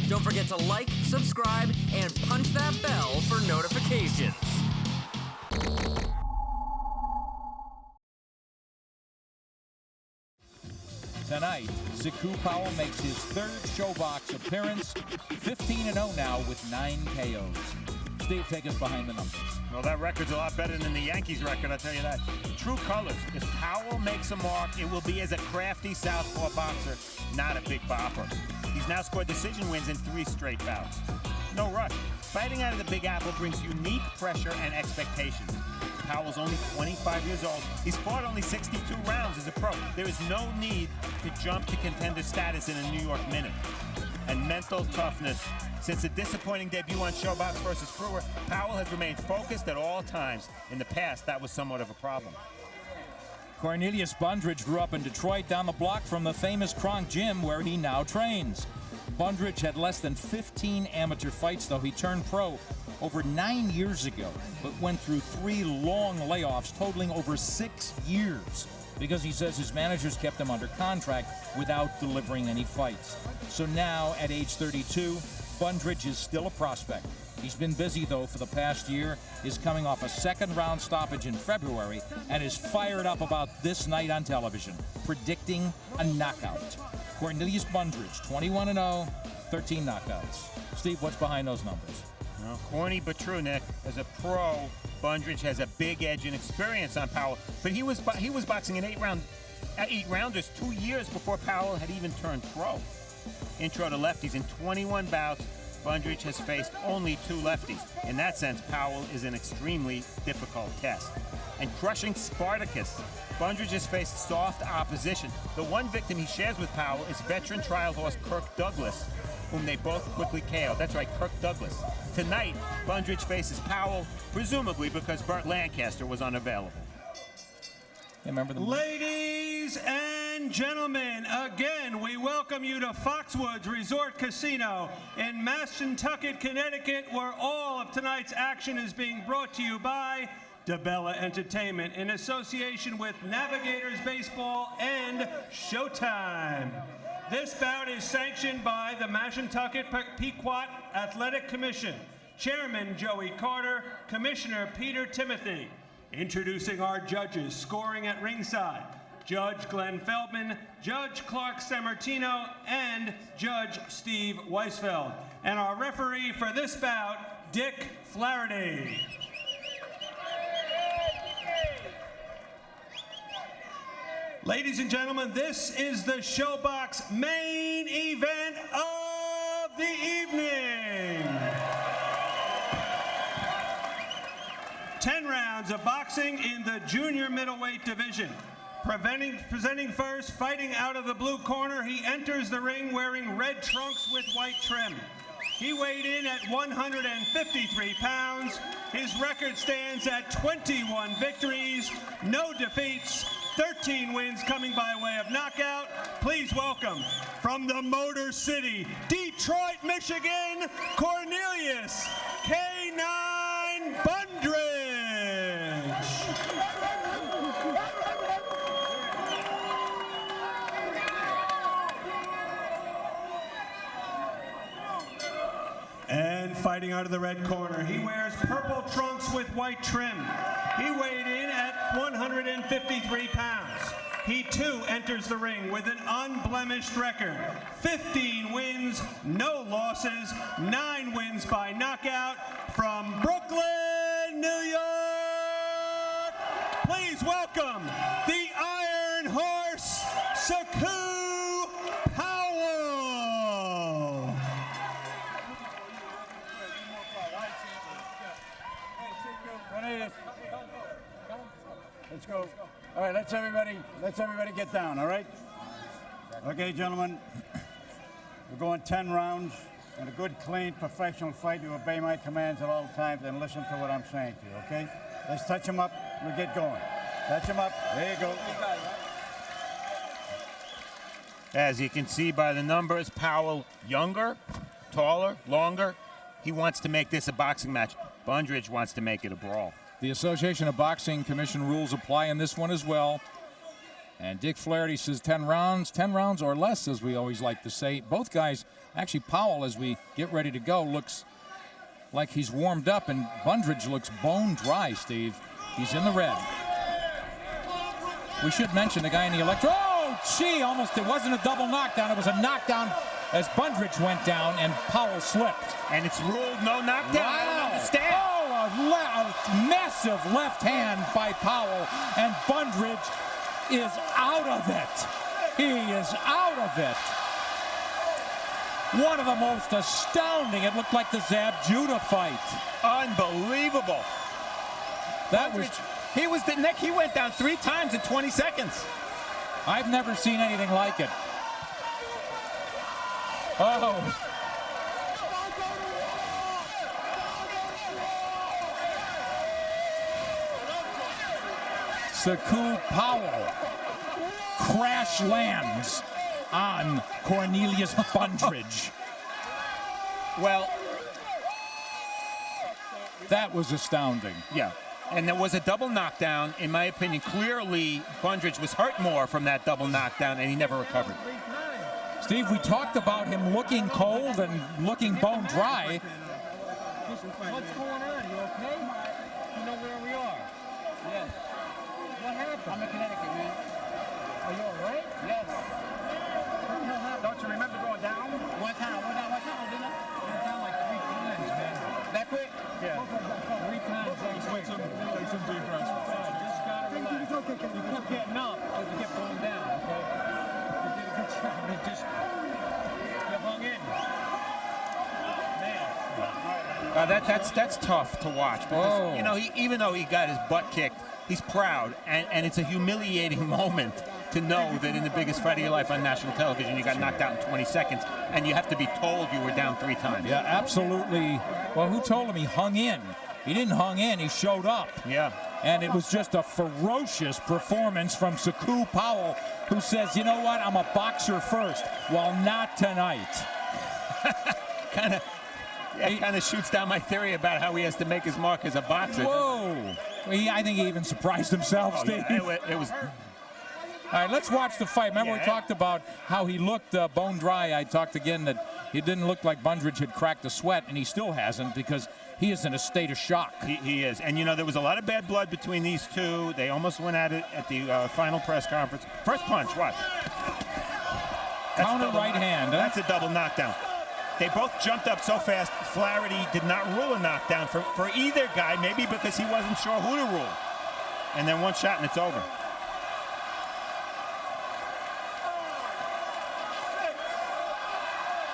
Don't forget to like, subscribe, and punch that bell for notifications. Tonight, SECHEW Powell makes his third ShowBox appearance, 15-0 now with 9 KOs. Steve, take us behind the numbers. Well, that record's a lot better than the Yankees record, I'll tell you that. True colors. If Powell makes a mark, it will be as a crafty southpaw boxer, not a big bopper. He's now scored decision wins in 3 straight bouts. No rush. Fighting out of the Big Apple brings unique pressure and expectations. Powell's only 25 years old. He's fought only 62 rounds as a pro. There is no need to jump to contender status in a New York minute. And mental toughness. Since a disappointing debut on ShowBox versus Brewer, Powell has remained focused at all times. In the past, that was somewhat of a problem. Cornelius Bundrage grew up in Detroit down the block from the famous Kronk Gym where he now trains. Bundrage had less than 15 amateur fights, though he turned pro over 9 years ago, but went through 3 long layoffs totaling over 6 years because he says his managers kept him under contract without delivering any fights. So now, at age 32, Bundrage is still a prospect. He's been busy, though, for the past year, is coming off a second-round stoppage in February, and is fired up about this night on television, predicting a knockout. Cornelius Bundrage, 21-0, 13 knockouts. Steve, what's behind those numbers? Well, corny but true, Nick. As a pro, Bundrage has a big edge in experience on Powell, but he was boxing in 8-rounders 2 years before Powell had even turned pro. Intro to lefties. In 21 bouts, Bundrage has faced only 2 lefties. In that sense, Powell is an extremely difficult test. And crushing Spartacus, Bundrage has faced soft opposition. The one victim he shares with Powell is veteran trial horse Kirk Douglas, whom they both quickly KO'd. That's right, Kirk Douglas. Tonight, Bundrage faces Powell, presumably because Burt Lancaster was unavailable. Remember the Ladies and gentlemen, again, we welcome you to Foxwoods Resort Casino in Mashantucket, Connecticut, where all of tonight's action is being brought to you by DeBella Entertainment in association with Navigators Baseball and Showtime. This bout is sanctioned by the Mashantucket Pequot Athletic Commission, Chairman Joey Carter, Commissioner Peter Timothy. Introducing our judges, scoring at ringside, Judge Glenn Feldman, Judge Clark Sammartino, and Judge Steve Weisfeld. And our referee for this bout, Dick Flaherty. Ladies and gentlemen, this is the ShowBox main event of the evening. 10 rounds of boxing in the junior middleweight division. Presenting first, fighting out of the blue corner, he enters the ring wearing red trunks with white trim. He weighed in at 153 pounds. His record stands at 21 victories, no defeats, 13 wins coming by way of knockout. Please welcome, from the Motor City, Detroit, Michigan, Cornelius K9 Bundrage. And fighting out of the red corner, he wears purple trunks with white trim. He weighed in at 153 pounds. He too enters the ring with an unblemished record. 15 wins, no losses, 9 wins by knockout. From Brooklyn, New York, please welcome the Iron Horse, SECHEW Powell. Let's go. All right, let's everybody get down, all right? Okay, gentlemen, we're going 10 rounds. In a good, clean, professional fight, you obey my commands at all times and listen to what I'm saying to you, okay? Let's touch him up. We'll get going. Touch him up. There you go. As you can see by the numbers, Powell younger, taller, longer. He wants to make this a boxing match. Bundrage wants to make it a brawl. The Association of Boxing Commission rules apply in this one as well. And Dick Flaherty says 10 rounds or less, as we always like to say. Both guys, actually Powell, as we get ready to go, looks like he's warmed up, and Bundrage looks bone dry, Steve. He's in the red. We should mention the guy in the electro. Oh, gee, almost, it wasn't a double knockdown. It was a knockdown as Bundrage went down and Powell slipped. And it's ruled no knockdown. Wow. I don't understand. Oh, a massive left hand by Powell, and Bundrage is out of it. He is out of it. One of the most astounding, it looked like the Zab Judah fight. Unbelievable. That was, he went down 3 times in 20 seconds. I've never seen anything like it. Oh. SECHEW Powell crash lands on Cornelius Bundrage. Well, that was astounding. Yeah, and there was a double knockdown. In my opinion, clearly Bundrage was hurt more from that double knockdown, and he never recovered. Steve, we talked about him looking cold and looking bone dry. What's going on? You okay? You know where we are? Yes. What happened? I'm in Connecticut, man. Are you all right? Yes. Don't you remember going down? One time, didn't I? Went down like 3 times, man. That quick? Yeah. 3 times. Take some deep breaths. Just gotta relax. You kept getting up, but you kept going down, okay? You did a good job. You hung in. Man. That's tough to watch because you know, even though he got his butt kicked, he's proud, and it's a humiliating moment to know that in the biggest fight of your life on national television, you got knocked out in 20 seconds, and you have to be told you were down 3 times. Yeah, absolutely. Well, who told him he hung in? He didn't hung in, he showed up. Yeah. And it was just a ferocious performance from SECHEW Powell, who says, you know what, I'm a boxer first. Well, not tonight. Kind of shoots down my theory about how he has to make his mark as a boxer. Whoa. I think he even surprised himself, Steve. Yeah, it was. All right, let's watch the fight. Remember, we talked about how he looked bone dry. I talked again that it didn't look like Bundrage had cracked a sweat, and he still hasn't because he is in a state of shock. He is. And, you know, there was a lot of bad blood between these two. They almost went at it at the final press conference. First punch, watch. Counter right hand. That's a double knockdown. They both jumped up so fast, Flaherty did not rule a knockdown for either guy, maybe because he wasn't sure who to rule. And then one shot and it's over.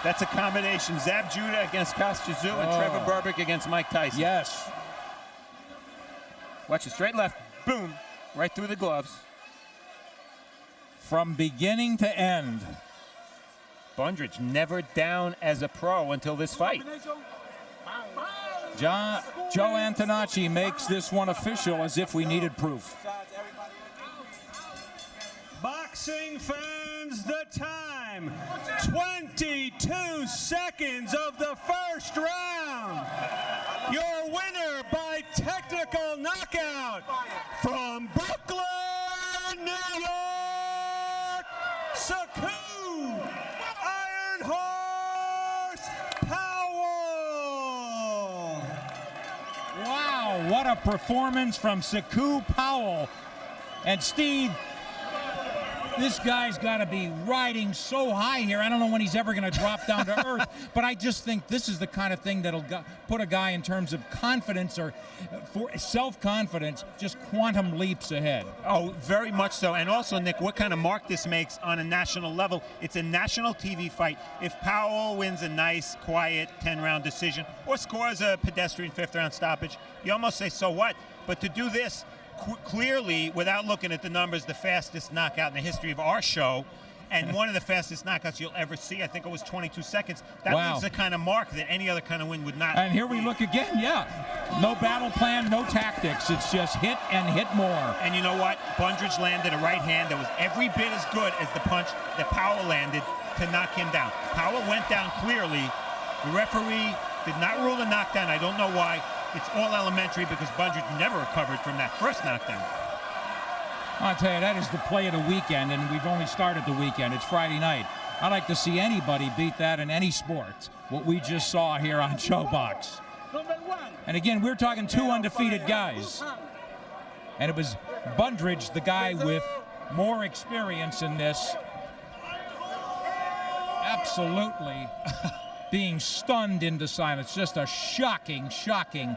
That's a combination. Zab Judah against Kostya Tszyu and Trevor Berbick against Mike Tyson. Yes. Watch it, straight left, boom, right through the gloves. From beginning to end. Bundrage never down as a pro until this fight. Joe Antonacci makes this one official as if we needed proof. Boxing fans, the time, 22 seconds of the first round. Your winner by technical knockout from Brooklyn, New York, SECHEW Iron Horse Powell. Wow, what a performance from SECHEW Powell. And Steve, this guy's got to be riding so high here. I don't know when he's ever going to drop down to earth, but I just think this is the kind of thing that'll put a guy in terms of confidence or for self-confidence, just quantum leaps ahead. Oh, very much so. And also, Nick, what kind of mark this makes on a national level. It's a national TV fight. If Powell wins a nice, quiet 10-round decision or scores a pedestrian 5th-round stoppage, you almost say, so what? But to do this, clearly, without looking at the numbers, the fastest knockout in the history of our show, and one of the fastest knockouts you'll ever see. I think it was 22 seconds. That was the kind of mark that any other kind of win would not. And here we look again, no battle plan, no tactics. It's just hit and hit more. And you know what? Bundrage landed a right hand that was every bit as good as the punch that Powell landed to knock him down. Powell went down clearly. The referee did not rule a knockdown. I don't know why. It's all elementary because Bundrage never recovered from that first knockdown. I'll tell you, that is the play of the weekend, and we've only started the weekend. It's Friday night. I'd like to see anybody beat that in any sport, what we just saw here on Showbox. And again, we're talking 2 undefeated guys. And it was Bundrage, the guy with more experience in this, absolutely being stunned into silence. Just a shocking, shocking